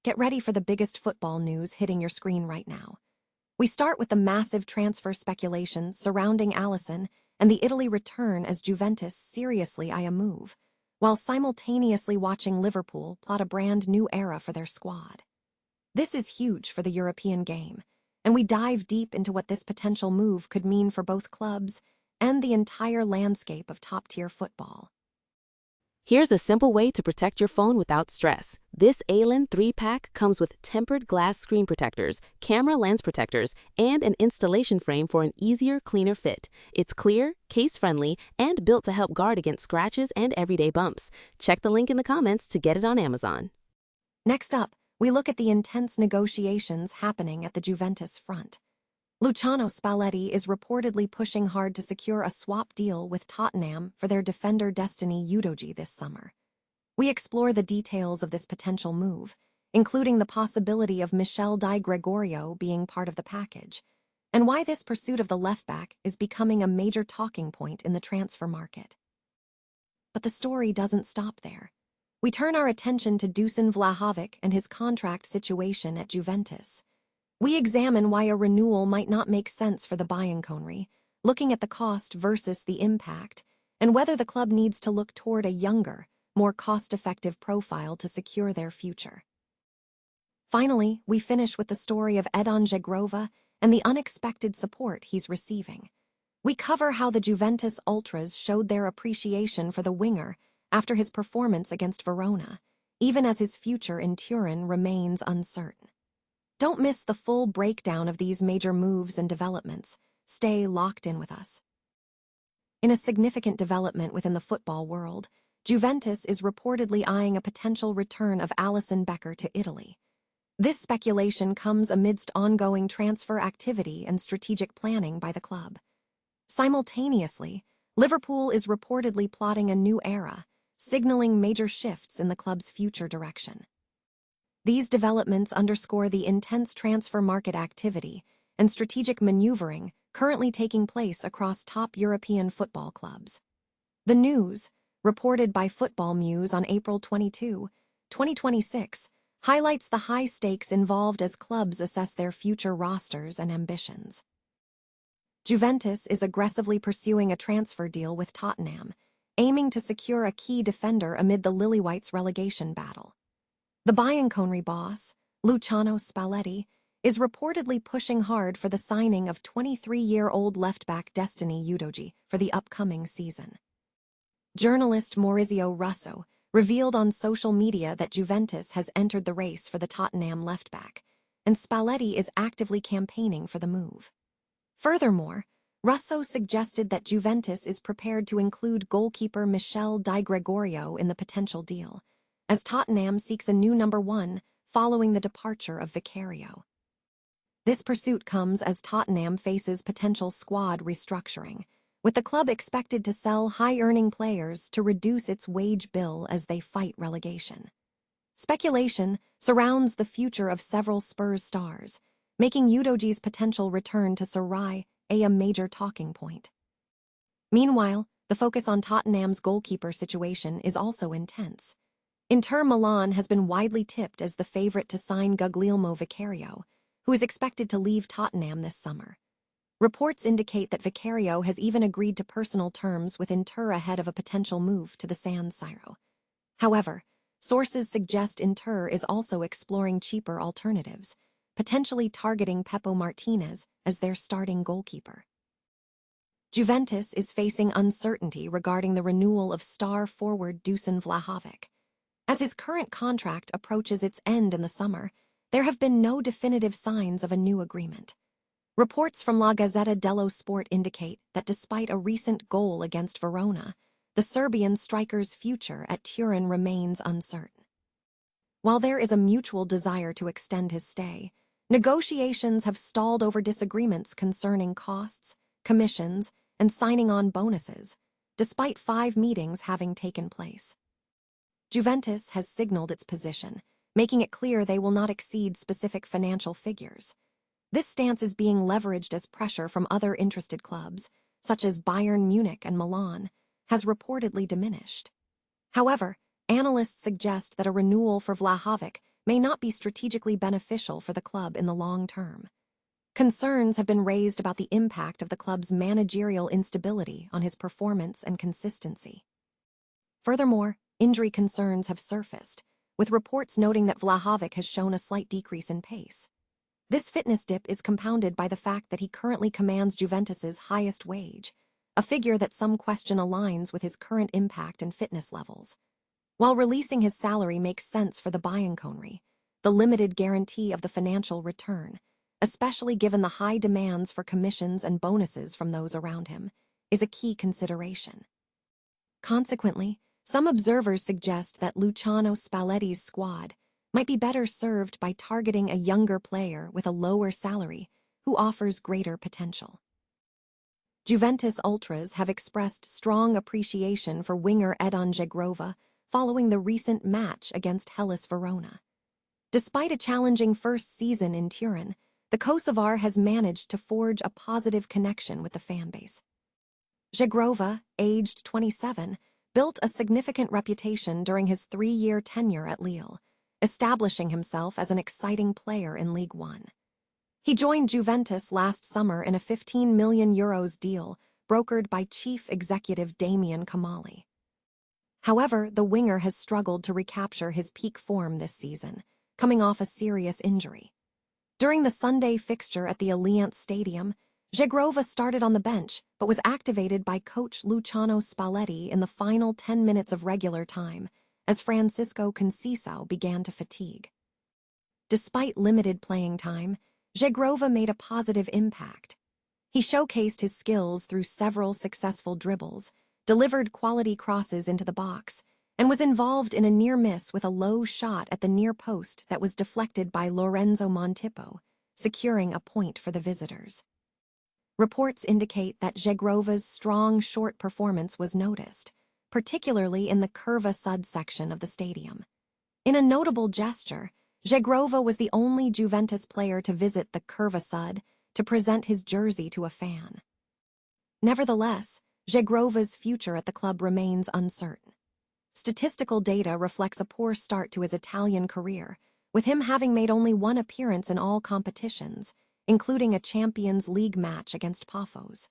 Get ready for the biggest football news hitting your screen right now. We start with the massive transfer speculation surrounding Alisson and the Italy return as Juventus seriously eye a move, while simultaneously watching Liverpool plot a brand new era for their squad. This is huge for the European game, and we dive deep into what this potential move could mean for both clubs and the entire landscape of top-tier football. Here's a simple way to protect your phone without stress. This ALEN 3-pack comes with tempered glass screen protectors, camera lens protectors, and an installation frame for an easier, cleaner fit. It's clear, case-friendly, and built to help guard against scratches and everyday bumps. Check the link in the comments to get it on Amazon. Next up, we look at the intense negotiations happening at the Juventus front. Luciano Spalletti is reportedly pushing hard to secure a swap deal with Tottenham for their defender destiny Udogie this summer. We explore the details of this potential move, including the possibility of Michele Di Gregorio being part of the package, and why this pursuit of the left-back is becoming a major talking point in the transfer market. But the story doesn't stop there. We turn our attention to Dusan Vlahovic and his contract situation at Juventus. We examine why a renewal might not make sense for the Bianconeri, looking at the cost versus the impact, and whether the club needs to look toward a younger, more cost-effective profile to secure their future. Finally, we finish with the story of Udogie Grova and the unexpected support he's receiving. We cover how the Juventus Ultras showed their appreciation for the winger after his performance against Verona, even as his future in Turin remains uncertain. Don't miss the full breakdown of these major moves and developments. Stay locked in with us. In a significant development within the football world, Juventus is reportedly eyeing a potential return of Alisson Becker to Italy. This speculation comes amidst ongoing transfer activity and strategic planning by the club. Simultaneously, Liverpool is reportedly plotting a new era, signaling major shifts in the club's future direction. These developments underscore the intense transfer market activity and strategic maneuvering currently taking place across top European football clubs. The news, reported by Football Muse on April 22, 2026, highlights the high stakes involved as clubs assess their future rosters and ambitions. Juventus is aggressively pursuing a transfer deal with Tottenham, aiming to secure a key defender amid the Lilywhites' relegation battle. The Bianconeri boss, Luciano Spalletti, is reportedly pushing hard for the signing of 23-year-old left-back destiny Udogie for the upcoming season. Journalist Maurizio Russo revealed on social media that Juventus has entered the race for the Tottenham left-back, and Spalletti is actively campaigning for the move. Furthermore, Russo suggested that Juventus is prepared to include goalkeeper Michele Di Gregorio in the potential deal, as Tottenham seeks a new number one following the departure of Vicario. This pursuit comes as Tottenham faces potential squad restructuring, with the club expected to sell high-earning players to reduce its wage bill as they fight relegation. Speculation surrounds the future of several Spurs stars, making Udogie's potential return to Serie A major talking point. Meanwhile, the focus on Tottenham's goalkeeper situation is also intense. Inter Milan has been widely tipped as the favorite to sign Guglielmo Vicario, who is expected to leave Tottenham this summer. Reports indicate that Vicario has even agreed to personal terms with Inter ahead of a potential move to the San Siro. However, sources suggest Inter is also exploring cheaper alternatives, potentially targeting Pepo Martinez as their starting goalkeeper. Juventus is facing uncertainty regarding the renewal of star forward Dusan Vlahovic. As his current contract approaches its end in the summer, there have been no definitive signs of a new agreement. Reports from La Gazzetta dello Sport indicate that despite a recent goal against Verona, the Serbian striker's future at Turin remains uncertain. While there is a mutual desire to extend his stay, negotiations have stalled over disagreements concerning costs, commissions, and signing-on bonuses, despite 5 meetings having taken place. Juventus has signaled its position, making it clear they will not exceed specific financial figures. This stance is being leveraged as pressure from other interested clubs, such as Bayern Munich and Milan, has reportedly diminished. However, analysts suggest that a renewal for Vlahovic may not be strategically beneficial for the club in the long term. Concerns have been raised about the impact of the club's managerial instability on his performance and consistency. Furthermore, injury concerns have surfaced, with reports noting that Vlahovic has shown a slight decrease in pace. This fitness dip is compounded by the fact that he currently commands Juventus's highest wage, a figure that some question aligns with his current impact and fitness levels. While releasing his salary makes sense for the Bianconeri, the limited guarantee of the financial return, especially given the high demands for commissions and bonuses from those around him, is a key consideration. Consequently, some observers suggest that Luciano Spalletti's squad might be better served by targeting a younger player with a lower salary who offers greater potential. Juventus ultras have expressed strong appreciation for winger Edon Zhegrova following the recent match against Hellas Verona. Despite a challenging first season in Turin, the Kosovar has managed to forge a positive connection with the fanbase. Zhegrova, aged 27, built a significant reputation during his 3-year tenure at Lille, establishing himself as an exciting player in Ligue 1. He joined Juventus last summer in a €15 million deal brokered by chief executive Damian Kamali. However, the winger has struggled to recapture his peak form this season, coming off a serious injury. During the Sunday fixture at the Allianz Stadium, Zhegrova started on the bench but was activated by coach Luciano Spalletti in the final 10 minutes of regular time as Francisco Conceição began to fatigue. Despite limited playing time, Zhegrova made a positive impact. He showcased his skills through several successful dribbles, delivered quality crosses into the box, and was involved in a near miss with a low shot at the near post that was deflected by Lorenzo Montippo, securing a point for the visitors. Reports indicate that Zhegrova's strong short performance was noticed, particularly in the Curva Sud section of the stadium. In a notable gesture, Zhegrova was the only Juventus player to visit the Curva Sud to present his jersey to a fan. Nevertheless, Zhegrova's future at the club remains uncertain. Statistical data reflects a poor start to his Italian career, with him having made only one appearance in all competitions, including a Champions League match against Paphos.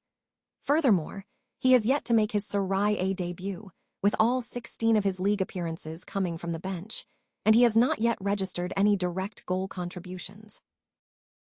Furthermore, he has yet to make his Serie A debut, with all 16 of his league appearances coming from the bench, and he has not yet registered any direct goal contributions.